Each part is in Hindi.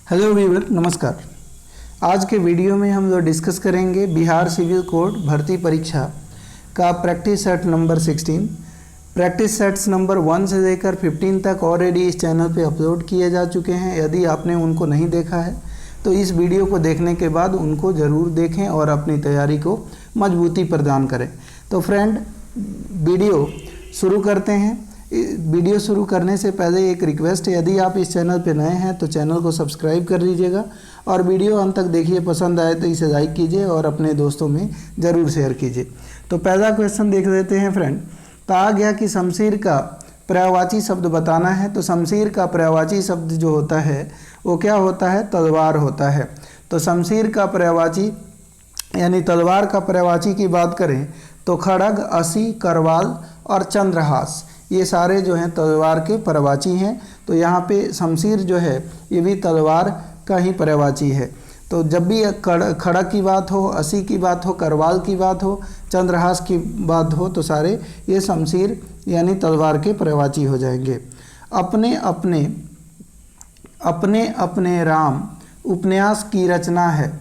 हेलो व्यूअर, नमस्कार। आज के वीडियो में हम लोग डिस्कस करेंगे बिहार सिविल कोड भर्ती परीक्षा का practice set number 16। Practice sets number 1 से लेकर 15 तक ऑलरेडी इस चैनल पे अपलोड किए जा चुके हैं। यदि आपने उनको नहीं देखा है तो इस वीडियो को देखने के बाद उनको ज़रूर देखें और अपनी तैयारी को मजबूती प्रदान करें। तो फ्रेंड, वीडियो शुरू करते हैं। वीडियो शुरू करने से पहले एक रिक्वेस्ट है, यदि आप इस चैनल पर नए हैं तो चैनल को सब्सक्राइब कर लीजिएगा और वीडियो अंत तक देखिए। पसंद आए तो इसे लाइक कीजिए और अपने दोस्तों में ज़रूर शेयर कीजिए। तो पहला क्वेश्चन देख लेते हैं फ्रेंड। कहा गया कि शमशीर का पर्यायवाची शब्द बताना है। तो शमशीर का पर्यायवाची शब्द जो होता है वो क्या होता है? तलवार होता है। तो शमशीर का पर्यायवाची यानी तलवार का पर्यायवाची की बात करें तो खड़ग, असी, करवाल और चंद्रहास, ये सारे जो हैं तलवार के पर्यायवाची हैं। तो यहाँ पे शमशीर जो है ये भी तलवार का ही पर्यायवाची है। तो जब भी खड़ग की बात हो, असी की बात हो, करवाल की बात हो, चंद्रहास की बात हो, तो सारे ये शमशीर यानी तलवार के पर्यायवाची हो जाएंगे। अपने अपने राम उपन्यास की रचना है।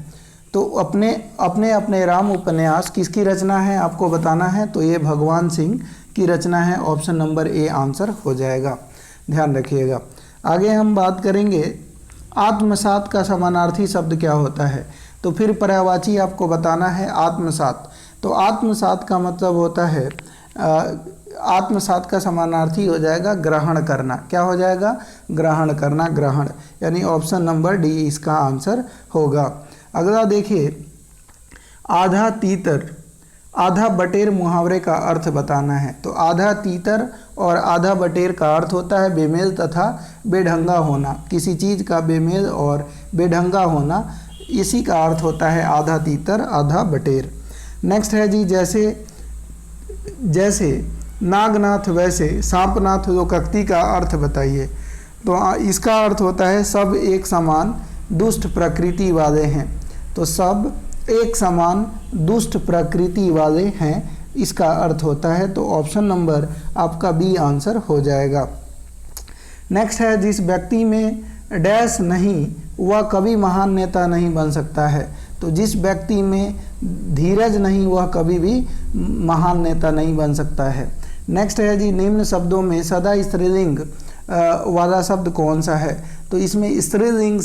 तो अपने राम उपन्यास किसकी रचना है आपको बताना है। तो ये भगवान सिंह की रचना है। ऑप्शन नंबर ए आंसर हो जाएगा, ध्यान रखिएगा। आगे हम बात करेंगे आत्मसात का समानार्थी शब्द क्या होता है। तो फिर पर्यायवाची आपको बताना है आत्मसात। तो आत्मसात का मतलब होता है आत्मसात का समानार्थी हो जाएगा ग्रहण करना। क्या हो जाएगा? ग्रहण करना, ग्रहण, यानी ऑप्शन नंबर डी इसका आंसर होगा। अगला देखिए, आधा तीतर आधा बटेर मुहावरे का अर्थ बताना है। तो आधा तीतर और आधा बटेर का अर्थ होता है बेमेल तथा बेढंगा होना। किसी चीज़ का बेमेल और बेढंगा होना, इसी का अर्थ होता है आधा तीतर आधा बटेर। नेक्स्ट है जी, जैसे नागनाथ वैसे सांपनाथ लोकोक्ति का अर्थ बताइए। तो इसका अर्थ होता है सब एक समान दुष्ट प्रकृति वाले हैं। तो सब एक समान दुष्ट प्रकृति वाले हैं, इसका अर्थ होता है। तो ऑप्शन नंबर आपका बी आंसर हो जाएगा। नेक्स्ट है, जिस व्यक्ति में डैश नहीं वह कभी महान नेता नहीं बन सकता है। तो जिस व्यक्ति में धीरज नहीं वह कभी भी महान नेता नहीं बन सकता है। नेक्स्ट है जी, निम्न शब्दों में सदा स्त्रीलिंग वाला शब्द कौन सा है। तो इसमें स्त्रीलिंग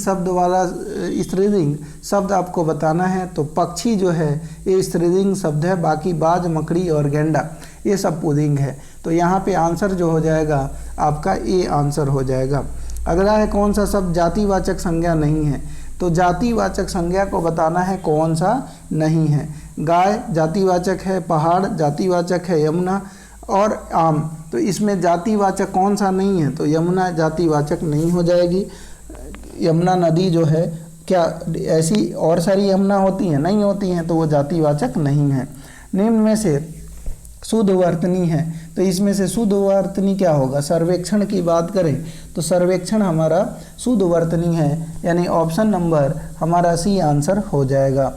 शब्द आपको बताना है। तो पक्षी जो है ये स्त्रीलिंग शब्द है, बाकी बाज, मकड़ी और गेंडा ये सब पुल्लिंग है। तो यहाँ पे आंसर जो हो जाएगा आपका ए आंसर हो जाएगा। अगला है कौन सा शब्द जातिवाचक संज्ञा नहीं है। तो जातिवाचक संज्ञा को बताना है कौन सा नहीं है। गाय जातिवाचक है, पहाड़ जातिवाचक है, यमुना और आम। तो इसमें जातिवाचक कौन सा नहीं है? तो यमुना जातिवाचक नहीं हो जाएगी। यमुना नदी जो है, क्या ऐसी और सारी यमुना होती हैं? नहीं होती हैं, तो वो जातिवाचक नहीं है। निम्न में से शुद्ध वर्तनी है। तो इसमें से शुद्ध वर्तनी क्या होगा? सर्वेक्षण की बात करें तो सर्वेक्षण हमारा शुद्ध वर्तनी है, यानी ऑप्शन नंबर हमारा सी आंसर हो जाएगा।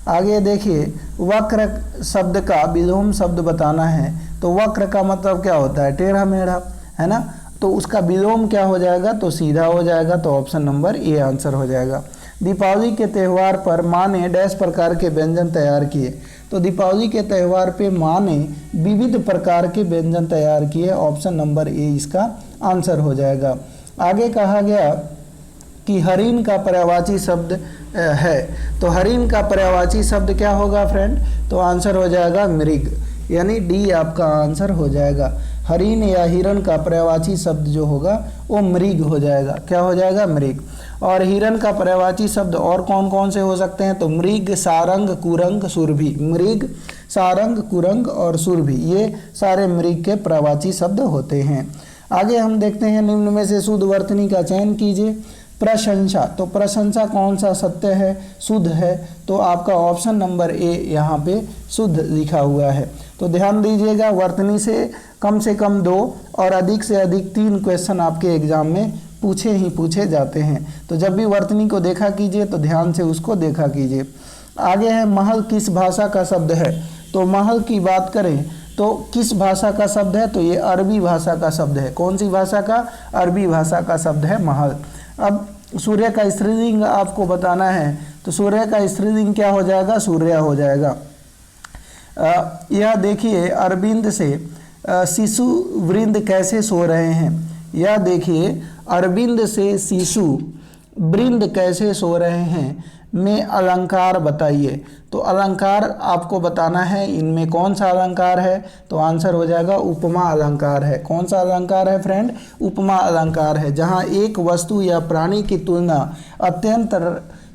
आगे देखिए, वक्र शब्द का विलोम शब्द बताना है। तो वक्र का मतलब क्या होता है? टेढ़ा मेढ़ा, है ना। तो उसका विलोम क्या हो जाएगा? तो सीधा हो जाएगा। तो ऑप्शन नंबर ए आंसर हो जाएगा। दीपावली के त्यौहार पर माँ ने डैश प्रकार के व्यंजन तैयार किए। तो दीपावली के त्यौहार पे माँ ने विविध प्रकार के व्यंजन तैयार किए। ऑप्शन नंबर ए इसका आंसर हो जाएगा। आगे कहा गया कि हरिण का पर्यायवाची शब्द है। तो हरिण का पर्यायवाची शब्द क्या होगा फ्रेंड? तो आंसर हो जाएगा मृग, यानी डी आपका आंसर हो जाएगा। हरिण या हिरण का पर्यायवाची शब्द जो होगा वो मृग हो जाएगा। क्या हो जाएगा? मृग। और हिरण का पर्यायवाची शब्द और कौन कौन से हो सकते हैं? तो मृग, सारंग, कुरंग, सुरभि। मृग, सारंग, कुरंग और सुरभि, ये सारे मृग के पर्यायवाची शब्द होते हैं। आगे हम देखते हैं, निम्न में से शुद्ध वर्तनी का चयन कीजिए। प्रशंसा, तो प्रशंसा कौन सा सत्य है, शुद्ध है? तो आपका ऑप्शन नंबर ए यहाँ पे शुद्ध लिखा हुआ है। तो ध्यान दीजिएगा, वर्तनी से कम 2 और अधिक से अधिक 3 क्वेश्चन आपके एग्जाम में पूछे जाते हैं। तो जब भी वर्तनी को देखा कीजिए तो ध्यान से उसको देखा कीजिए। आगे है, महल किस भाषा का शब्द है। तो महल की बात करें तो किस भाषा का शब्द है? तो ये अरबी भाषा का शब्द है। कौन सी भाषा का? अरबी भाषा का शब्द है महल। अब सूर्य का स्त्रीलिंग आपको बताना है, तो सूर्य का स्त्रीलिंग क्या हो जाएगा? सूर्य हो जाएगा। यह देखिए अरविंद से शिशु वृंद कैसे सो रहे हैं। यह देखिए अरविंद से शिशु वृंद कैसे सो रहे हैं में अलंकार बताइए। तो अलंकार आपको बताना है, इनमें कौन सा अलंकार है? तो आंसर हो जाएगा उपमा अलंकार है। कौन सा अलंकार है फ्रेंड? उपमा अलंकार है। जहाँ एक वस्तु या प्राणी की तुलना अत्यंत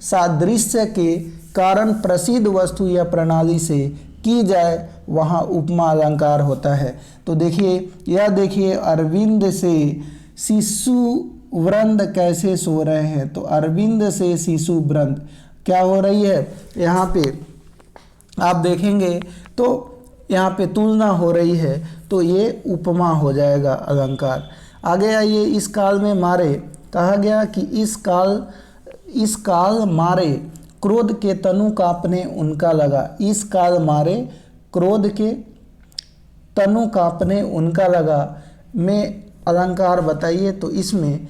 सादृश्य के कारण प्रसिद्ध वस्तु या प्रणाली से की जाए वहाँ उपमा अलंकार होता है। तो देखिए, यह देखिए अरविंद से शिशु वृंद कैसे सो रहे हैं। तो अरविंद से शिशु वृंद क्या हो रही है? यहाँ पे आप देखेंगे तो यहाँ पे तुलना हो रही है, तो ये उपमा हो जाएगा अलंकार। आगे आइए, इस काल में मारे कहा गया कि इस काल मारे क्रोध के तनु कांपने उनका लगा। इस काल मारे क्रोध के तनु कांपने उनका लगा में अलंकार बताइए। तो इसमें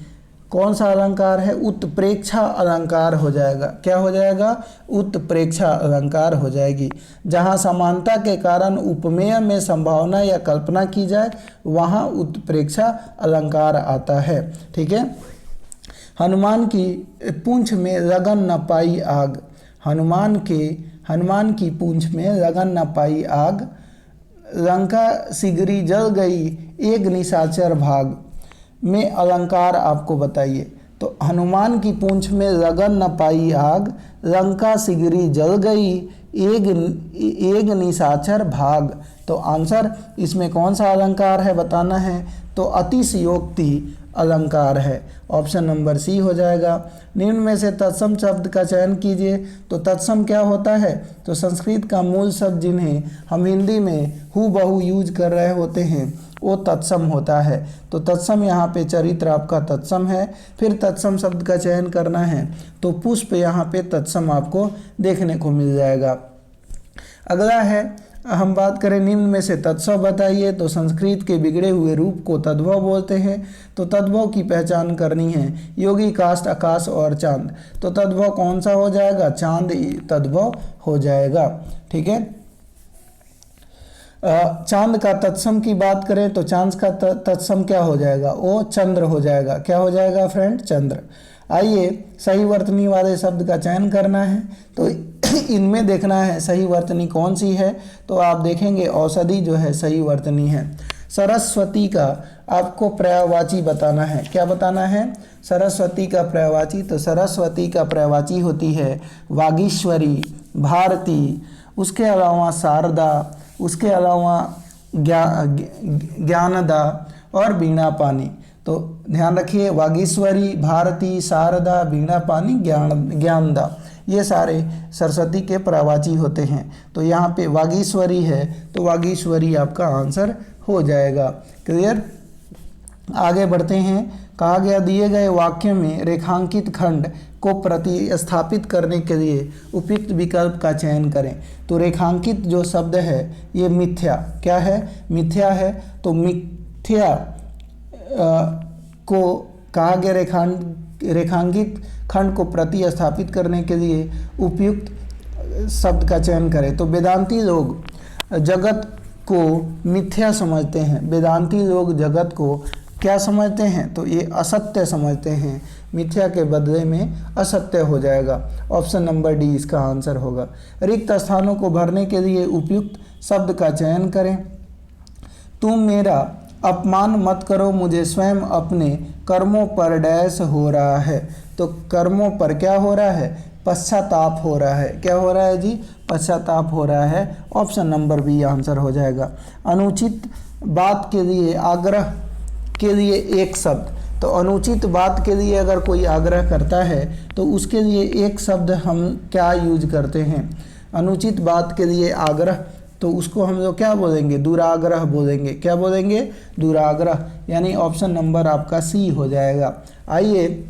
कौन सा अलंकार है? उत्प्रेक्षा अलंकार हो जाएगा। क्या हो जाएगा? उत्प्रेक्षा अलंकार हो जाएगी। जहाँ समानता के कारण उपमेय में संभावना या कल्पना की जाए वहाँ उत्प्रेक्षा अलंकार आता है। ठीक है। हनुमान की पूंछ में लगन न पाई आग। हनुमान की पूंछ में लगन न पाई आग। लंका सिगरी जल गई एक निशाचर भाग में अलंकार आपको बताइए। तो हनुमान की पूंछ में लगन न पाई आग, लंका सिगरी जल गई एक निशाचर भाग। तो आंसर इसमें कौन सा अलंकार है बताना है। तो अतिशयोक्ति अलंकार है। ऑप्शन नंबर सी हो जाएगा। निम्न में से तत्सम शब्द का चयन कीजिए। तो तत्सम क्या होता है? तो संस्कृत का मूल शब्द जिन्हें हम हिंदी में हूबहू यूज कर रहे होते हैं वो तत्सम होता है। तो तत्सम यहाँ पे चरित्र आपका तत्सम है। फिर तत्सम शब्द का चयन करना है तो पुष्प यहाँ पे तत्सम आपको देखने को मिल जाएगा। अगला है, हम बात करें निम्न में से तत्सव बताइए। तो संस्कृत के बिगड़े हुए रूप को तद्भव बोलते हैं। तो तद्भव की पहचान करनी है। योगी, काष्ठ, आकाश और चांद। तो तद्भव कौन सा हो जाएगा? चांद तद्भव हो जाएगा। ठीक है। चांद का तत्सम की बात करें तो चांद का तत्सम क्या हो जाएगा? वो चंद्र हो जाएगा। क्या हो जाएगा फ्रेंड? चंद्र। आइए, सही वर्तनी वाले शब्द का चयन करना है। तो इनमें देखना है सही वर्तनी कौन सी है। तो आप देखेंगे औषधि जो है सही वर्तनी है। सरस्वती का आपको पर्यायवाची बताना है। क्या बताना है? सरस्वती का पर्यायवाची। तो सरस्वती का पर्यायवाची होती है वागीश्वरी, भारती, उसके अलावा शारदा, उसके अलावा ज्ञानदा और वीणा पानी। तो ध्यान रखिए, वागीश्वरी, भारती, शारदा, वीणा पानी, ज्ञानदा, ये सारे सरस्वती के पर्यायवाची होते हैं। तो यहाँ पे वागीश्वरी है तो वागीश्वरी आपका आंसर हो जाएगा। क्लियर। आगे बढ़ते हैं। कहा गया दिए गए वाक्य में रेखांकित खंड को प्रतिस्थापित करने के लिए उपयुक्त विकल्प का चयन करें। तो रेखांकित जो शब्द है ये मिथ्या, क्या है? मिथ्या है। तो मिथ्या को कहा गया रेखांकित खंड को प्रतिस्थापित करने के लिए उपयुक्त शब्द का चयन करें। तो वेदांती लोग जगत को मिथ्या समझते हैं। वेदांती लोग जगत को क्या समझते हैं? तो ये असत्य समझते हैं। मिथ्या के बदले में असत्य हो जाएगा। ऑप्शन नंबर डी इसका आंसर होगा। रिक्त स्थानों को भरने के लिए उपयुक्त शब्द का चयन करें। तुम मेरा अपमान मत करो, मुझे स्वयं अपने कर्मों पर डैश हो रहा है। तो कर्मों पर क्या हो रहा है? पश्चाताप हो रहा है। क्या हो रहा है जी? पश्चाताप हो रहा है। ऑप्शन नंबर बी आंसर हो जाएगा। अनुचित बात के लिए आग्रह के लिए एक शब्द। तो अनुचित बात के लिए अगर कोई आग्रह करता है तो उसके लिए एक शब्द हम क्या यूज करते हैं? अनुचित बात के लिए आग्रह, तो उसको हम लोग क्या बोलेंगे? दुराग्रह बोलेंगे। क्या बोलेंगे? दुराग्रह। यानी ऑप्शन नंबर आपका सी हो जाएगा। आइए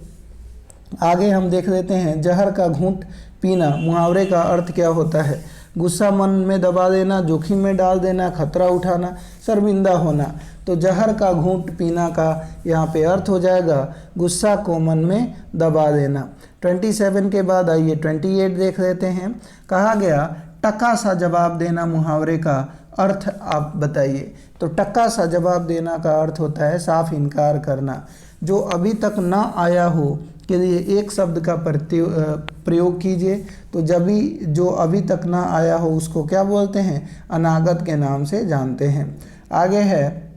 आगे हम देख लेते हैं। जहर का घूंट पीना, मुहावरे का अर्थ क्या होता है? गुस्सा मन में दबा देना, जोखिम में डाल देना, खतरा उठाना, शर्मिंदा होना। तो जहर का घूंट पीना का यहाँ पे अर्थ हो जाएगा गुस्सा को मन में दबा देना। 27 के बाद आइए 28 देख लेते हैं। कहा गया टका सा जवाब देना मुहावरे का अर्थ आप बताइए। तो टक्का सा जवाब देना का अर्थ होता है साफ इनकार करना। जो अभी तक ना आया हो के लिए एक शब्द का प्रयोग कीजिए। तो जब भी जो अभी तक ना आया हो उसको क्या बोलते हैं? अनागत के नाम से जानते हैं। आगे है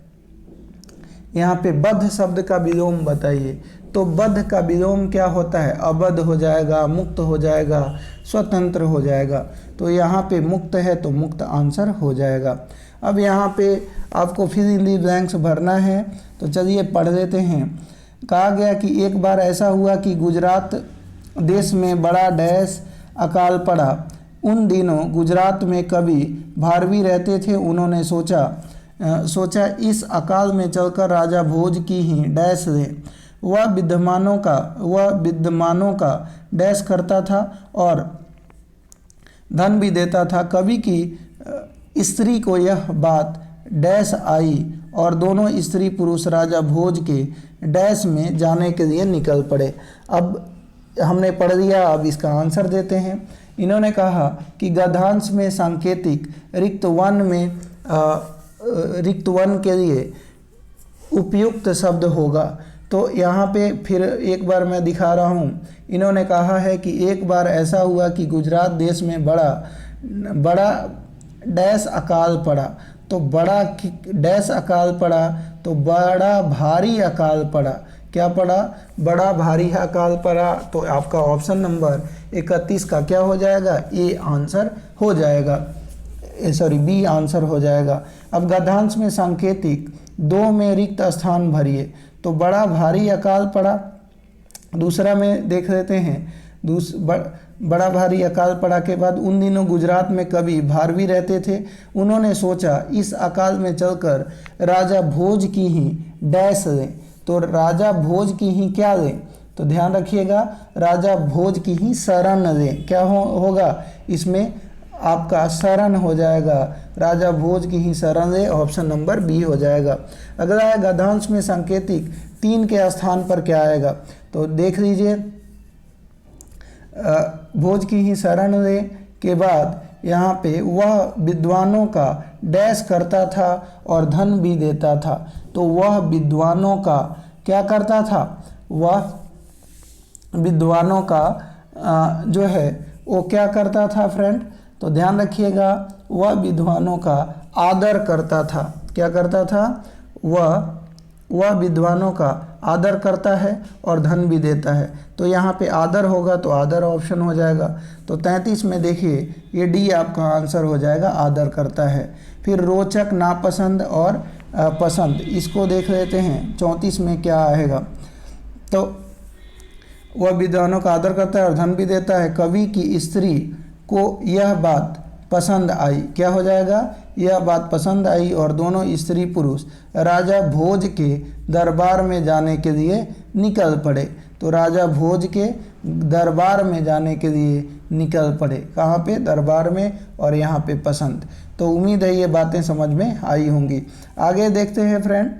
यहाँ पे बद्ध शब्द का विलोम बताइए। तो बद्ध का विलोम क्या होता है? अबद्ध हो जाएगा, मुक्त हो जाएगा, स्वतंत्र हो जाएगा। तो यहाँ पे मुक्त है तो मुक्त आंसर हो जाएगा। अब यहाँ पे आपको फिर इन दी ब्लैंक्स भरना है। तो चलिए पढ़ लेते हैं। कहा गया कि एक बार ऐसा हुआ कि गुजरात देश में बड़ा डैश अकाल पड़ा। उन दिनों गुजरात में कवि भारवी रहते थे। उन्होंने सोचा इस अकाल में चलकर राजा भोज की ही डैश दे। वह विद्यमानों का डैश करता था और धन भी देता था। कवि की स्त्री को यह बात डैश आई और दोनों स्त्री पुरुष राजा भोज के डैश में जाने के लिए निकल पड़े। अब हमने पढ़ लिया, अब इसका आंसर देते हैं। इन्होंने कहा कि गद्यांश में सांकेतिक रिक्त वन के लिए उपयुक्त शब्द होगा। तो यहाँ पे फिर एक बार मैं दिखा रहा हूँ। इन्होंने कहा है कि एक बार ऐसा हुआ कि गुजरात देश में बड़ा डैश अकाल पड़ा। तो बड़ा डैश अकाल पड़ा तो बड़ा भारी अकाल पड़ा। क्या पड़ा? बड़ा भारी अकाल पड़ा। तो आपका ऑप्शन नंबर 31 का क्या हो जाएगा? ए आंसर हो जाएगा, बी आंसर हो जाएगा। अब गद्यांश में सांकेतिक दो में रिक्त स्थान भरिए। तो बड़ा भारी अकाल पड़ा। दूसरा में देख लेते हैं। बड़ा भारी अकाल पड़ा के बाद उन दिनों गुजरात में कवि भारवी रहते थे। उन्होंने सोचा इस अकाल में चलकर राजा भोज की ही डैश दें। तो राजा भोज की ही क्या दें? तो ध्यान रखिएगा, राजा भोज की ही शरण दें। क्या होगा इसमें? आपका शरण हो जाएगा। राजा भोज की ही शरण दे, ऑप्शन नंबर बी हो जाएगा। अगला है गद्यांश में सांकेतिक 3 के स्थान पर क्या आएगा? तो देख लीजिए, भोज की ही शरण दे के बाद यहाँ पे वह विद्वानों का डैश करता था और धन भी देता था। तो वह विद्वानों का क्या करता था? वह विद्वानों का जो है वो क्या करता था फ्रेंड? तो ध्यान रखिएगा, वह विद्वानों का आदर करता था। क्या करता था? वह विद्वानों का आदर करता है और धन भी देता है। तो यहाँ पे आदर होगा तो आदर ऑप्शन हो जाएगा। तो 33 में देखिए ये डी आपका आंसर हो जाएगा, आदर करता है। फिर रोचक, नापसंद और पसंद, इसको देख लेते हैं 34 में क्या आएगा। तो वह विद्वानों का आदर करता है और धन भी देता है। कवि की स्त्री को यह बात पसंद आई। क्या हो जाएगा? यह बात पसंद आई और दोनों स्त्री पुरुष राजा भोज के दरबार में जाने के लिए निकल पड़े। तो राजा भोज के दरबार में जाने के लिए निकल पड़े। कहाँ पे? दरबार में। और यहाँ पे पसंद। तो उम्मीद है ये बातें समझ में आई होंगी। आगे देखते हैं फ्रेंड।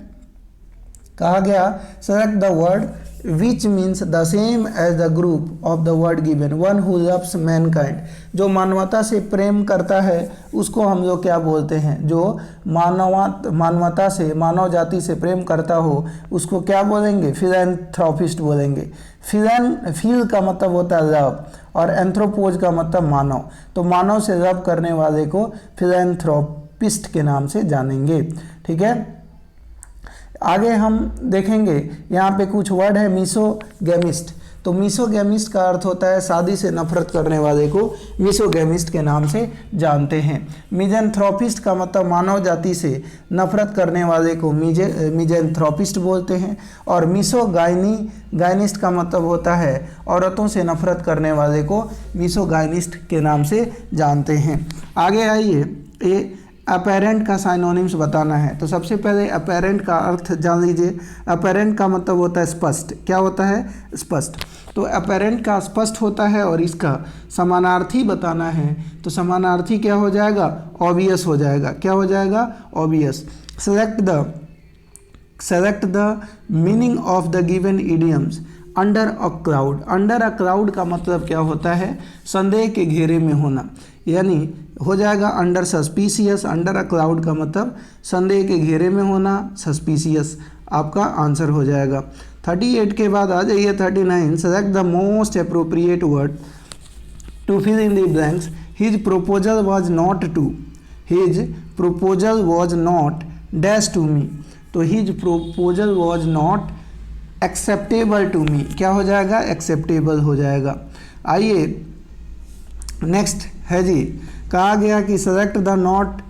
कहा गया select the word which means the same as the group of the word given, one who loves mankind। जो मानवता से प्रेम करता है उसको हम लोग क्या बोलते हैं? जो मानवता से, मानव जाति से प्रेम करता हो उसको क्या बोलेंगे? फिलैंथ्रोपिस्ट बोलेंगे। फिल का मतलब होता है लव और एंथ्रोपोज का मतलब मानव। तो मानव से लव करने वाले को फिलैंथ्रोपिस्ट के नाम से जानेंगे। ठीक है, आगे हम देखेंगे यहाँ पे कुछ वर्ड है मिसोगैमिस्ट। तो मिसोगैमिस्ट का अर्थ होता है शादी से नफरत करने वाले को मिसोगैमिस्ट के नाम से जानते हैं। मिज़ैंथ्रोपिस्ट का मतलब मानव जाति से नफरत करने वाले को मिज़ैंथ्रोपिस्ट बोलते हैं। और मिसोगाइनिस्ट का मतलब होता है औरतों से नफरत करने वाले को मिसोगाइनिस्ट के नाम से जानते हैं। आगे आइए, अपेरेंट का साइनोनिम्स बताना है। तो सबसे पहले अपेरेंट का अर्थ जान लीजिए। अपेरेंट का मतलब होता है स्पष्ट। क्या होता है? स्पष्ट। तो अपेरेंट का स्पष्ट होता है और इसका समानार्थी बताना है। तो समानार्थी क्या हो जाएगा? ऑब्वियस हो जाएगा। क्या हो जाएगा? Obvious. Select the meaning of the given idioms under a crowd. Under a crowd का मतलब क्या होता है? संदेह के घेरे में होना, यानी हो जाएगा under suspicious. Under a crowd का मतलब संदेह के घेरे में होना, सस्पिशियस आपका आंसर हो जाएगा। 38 के बाद आ जाइए 39। Select the most appropriate word to fill in the blanks. His proposal was not to, his proposal was not dash to me. तो his proposal was not acceptable to me. क्या हो जाएगा? एक्सेप्टेबल हो जाएगा। आइए नेक्स्ट है जी, कहा गया कि select the not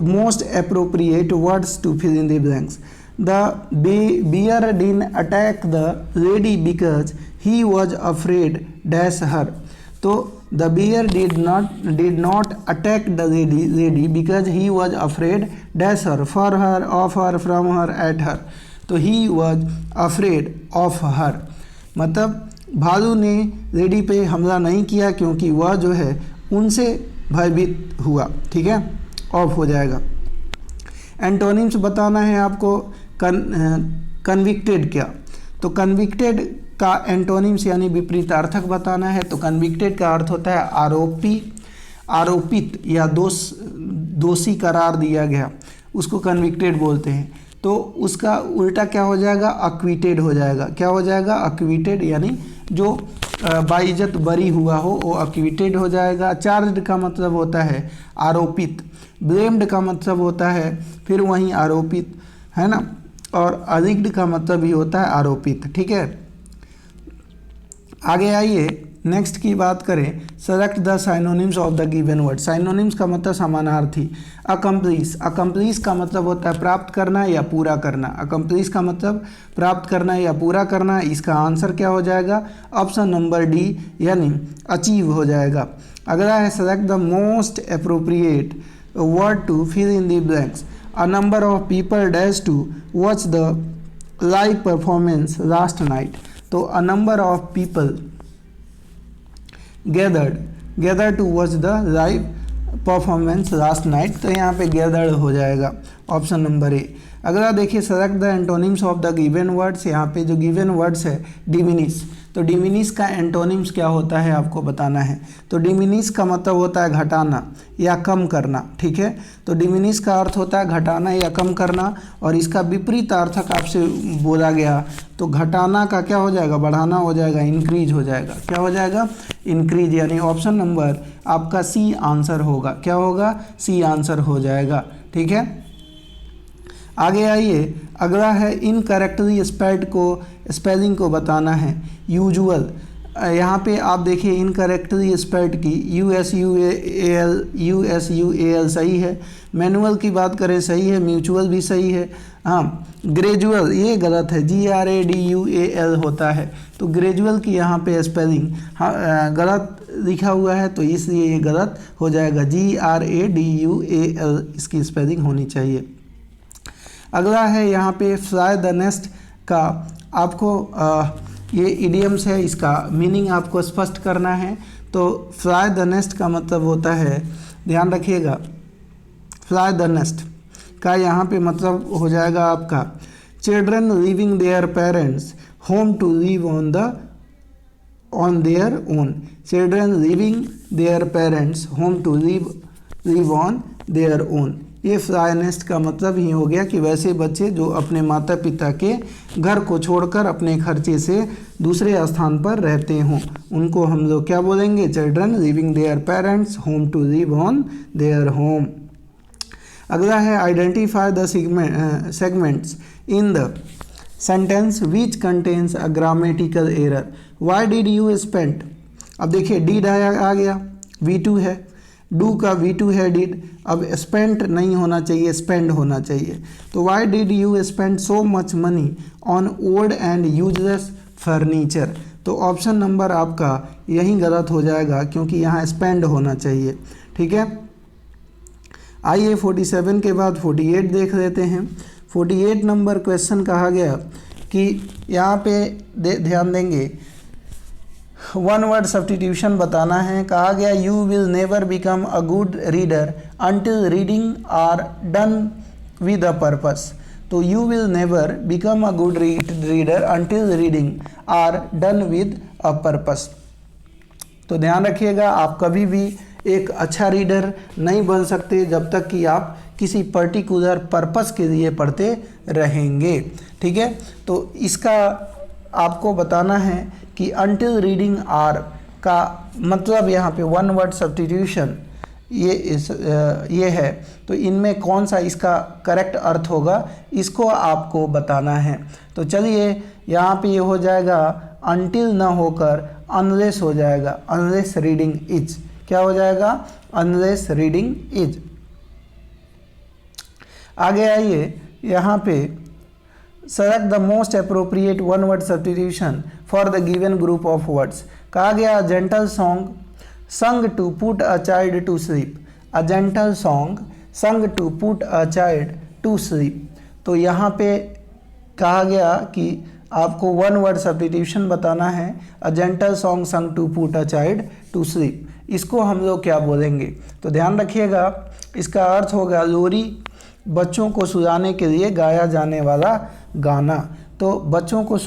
most appropriate words to fill in the blanks. The bear didn't attack the lady because he was afraid dash her. तो the bear did not attack the lady because he was afraid dash her, for her, of her, from her, at her। तो he was afraid of her मतलब भालू ने लेडी पे हमला नहीं किया क्योंकि वह जो है उनसे भयभीत हुआ। ठीक है, ऑफ हो जाएगा। एंटोनिम्स बताना है आपको। कन्विक्टेड क्या? तो कन्विक्टेड का एंटोनिम्स यानी विपरीतार्थक बताना है। तो कन्विक्टेड का अर्थ होता है आरोपी, आरोपित या दोषी करार दिया गया, उसको कन्विक्टेड बोलते हैं। तो उसका उल्टा क्या हो जाएगा? अक्विटेड हो जाएगा। क्या हो जाएगा? अक्विटेड, यानी जो बाइज्जत बरी हुआ हो वो अक्विटेड हो जाएगा। चार्ज्ड का मतलब होता है आरोपित। ब्लेम्ड का मतलब होता है फिर वहीं आरोपित, है ना। और अलिग्ड का मतलब भी होता है आरोपित। ठीक है, आगे आइए नेक्स्ट की बात करें। Select the synonyms of the given word. Synonyms का मतलब समानार्थी। अकम्प्लिश, अकम्प्लिश का मतलब होता है प्राप्त करना या पूरा करना। अकम्प्लिश का मतलब प्राप्त करना या पूरा करना। इसका आंसर क्या हो जाएगा? ऑप्शन नंबर डी, यानी अचीव हो जाएगा। अगला है select the most appropriate word to fill in the blanks. A number of people dash to watch the live performance last night. तो a number of people gathered to watch the live performance last night. तो यहाँ पे गैदर्ड हो जाएगा, ऑप्शन नंबर ए। अगला देखिए select the antonyms of the given words. यहाँ पे जो गिवन वर्ड्स है डिमिनिश। तो डिमिनिश का एंटोनिम्स क्या होता है आपको बताना है। तो डिमिनिश का मतलब होता है घटाना या कम करना। ठीक है, तो डिमिनिश का अर्थ होता है घटाना या कम करना, और इसका विपरीत अर्थक आपसे बोला गया तो घटाना का क्या हो जाएगा? बढ़ाना हो जाएगा, इंक्रीज हो जाएगा। क्या हो जाएगा? इंक्रीज, यानी ऑप्शन नंबर आपका सी आंसर होगा। क्या होगा? सी आंसर हो जाएगा। ठीक है, आगे आइए। अगला है इनकरेक्टली स्पेलिंग को बताना है। यूजुअल, यहाँ पे आप देखिए इनकरेक्टली स्पेल्ड की USUAL सही है। मैनुअल की बात करें सही है, म्यूचुअल भी सही है। हाँ, ग्रेजुअल ये गलत है, GRADUAL होता है। तो ग्रेजुअल की यहाँ पे स्पेलिंग गलत लिखा हुआ है, तो इसलिए ये गलत हो जाएगा। GRADUAL इसकी स्पेलिंग होनी चाहिए। अगला है यहाँ पे फ्लाई द नेस्ट का आपको ये इडियम्स है, इसका मीनिंग आपको स्पष्ट करना है। तो फ्लाई द नेस्ट का मतलब होता है, ध्यान रखिएगा, फ्लाई द नेस्ट का यहाँ पे मतलब हो जाएगा आपका children leaving their parents home to live on their own. Children leaving their parents home to live on their own. ये फ्लाई नेस्ट का मतलब ही हो गया कि वैसे बच्चे जो अपने माता पिता के घर को छोड़कर अपने खर्चे से दूसरे स्थान पर रहते हों, उनको हम लोग क्या बोलेंगे? Children living their parents home to live on their home. अगला है identify the segments in the sentence which contains a grammatical error. Why did you spend. अब देखिए डिड आ गया, V2 है, डू का V2 है डिड। अब स्पेंट नहीं होना चाहिए, स्पेंड होना चाहिए। तो Y did you spend so much money on old and useless furniture. तो ऑप्शन नंबर आपका यही गलत हो जाएगा क्योंकि यहाँ स्पेंड होना चाहिए। ठीक है, आइए 47 के बाद 48 देख लेते हैं। 48 नंबर क्वेश्चन कहा गया कि यहाँ पे ध्यान देंगे, वन वर्ड सब्स्टिट्यूशन बताना है। कहा गया you will never become a good reader until reading are done with a purpose. तो you will never become a good reader until reading are done with a purpose. तो ध्यान रखिएगा, आप कभी भी एक अच्छा रीडर नहीं बन सकते जब तक कि आप किसी पर्टिकुलर पर्पस के लिए पढ़ते रहेंगे। ठीक है, तो इसका आपको बताना है कि अंटिल रीडिंग आर का मतलब यहाँ पे वन वर्ड सब्स्टिट्यूशन ये है, तो इनमें कौन सा इसका करेक्ट अर्थ होगा इसको आपको बताना है। तो चलिए यहाँ पे ये हो जाएगा अंटिल ना होकर अनलेस हो जाएगा, अनलेस रीडिंग इज। क्या हो जाएगा? Unless reading is. आगे आइए, यहाँ पे select the most appropriate one word substitution for the given group of words. कहा गया gentle song sung to put a child to sleep. A gentle song sung to put a child to sleep. तो यहाँ पे कहा गया कि आपको वन वर्ड सब्स्टिट्यूशन बताना है। A gentle song sung to put a child to sleep, इसको हम लोग क्या बोलेंगे? तो ध्यान रखिएगा, इसका अर्थ होगा लोरी, बच्चों को सुलाने के लिए गाया जाने वाला गाना। तो बच्चों को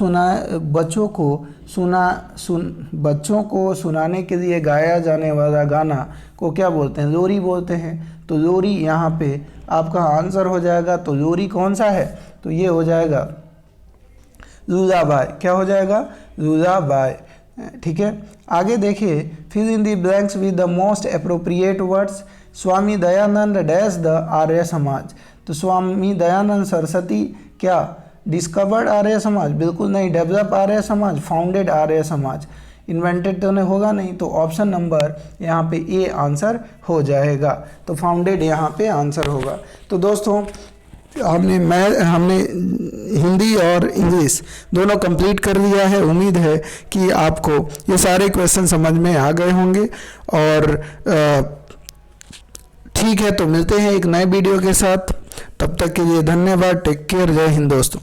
सुनाने के लिए गाया जाने वाला गाना को क्या बोलते हैं? लोरी बोलते हैं। तो लोरी यहाँ पे आपका आंसर हो जाएगा। तो लोरी कौन सा है? तो ये हो जाएगा लुलाबाई। क्या हो जाएगा? लुलाबाई। ठीक है, आगे देखिए, fill in the blanks with the most appropriate words. Swami Dayanand dash the Arya Samaj. तो स्वामी दयानंद सरस्वती क्या डिस्कवर्ड आर्य समाज? बिल्कुल नहीं। Develop Arya Samaj, founded Arya Samaj. Invented तो नहीं होगा नहीं, तो ऑप्शन नंबर यहाँ पे ए आंसर हो जाएगा। तो फाउंडेड यहाँ पे आंसर होगा। तो दोस्तों हमने हिंदी और इंग्लिश दोनों कंप्लीट कर लिया है। उम्मीद है कि आपको ये सारे क्वेश्चन समझ में आ गए होंगे। और ठीक है, तो मिलते हैं एक नए वीडियो के साथ। तब तक के लिए धन्यवाद। Take care. जय हिंद दोस्तों।